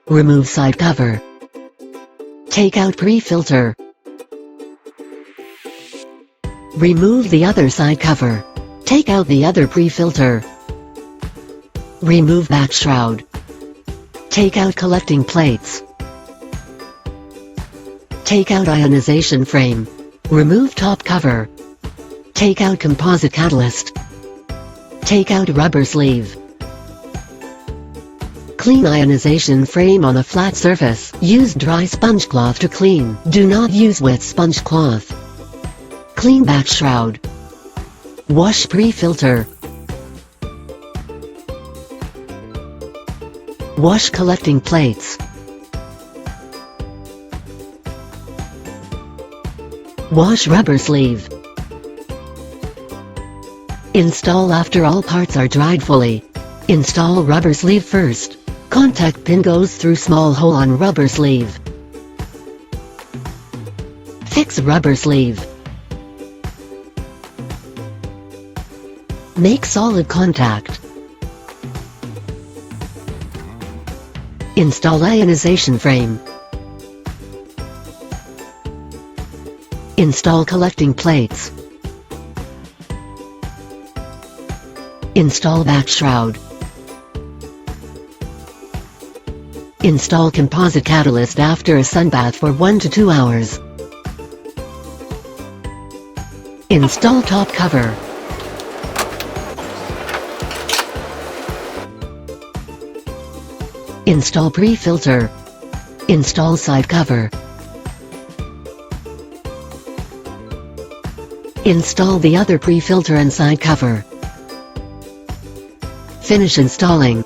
Remove side cover. Take out pre-filter. Remove the other side cover. Take out the other pre-filter. Remove back shroud. Take out collecting plates. Take out ionization frame. Remove top cover. Take out composite catalyst. Take out rubber sleeve. Clean ionization frame on a flat surface. Use dry sponge cloth to clean. Do not use wet sponge cloth. Clean back shroud. Wash pre-filter. Wash collecting plates. Wash rubber sleeve. Install after all parts are dried fully. Install rubber sleeve first. Contact pin goes through small hole on rubber sleeve. Fix rubber sleeve. Make solid contact. Install ionization frame. Install collecting plates. Install back shroud. Install composite catalyst after a sunbath for 1 to 2 hours. Install top cover. Install pre-filter. Install side cover. Install the other pre-filter and side cover. Finish installing.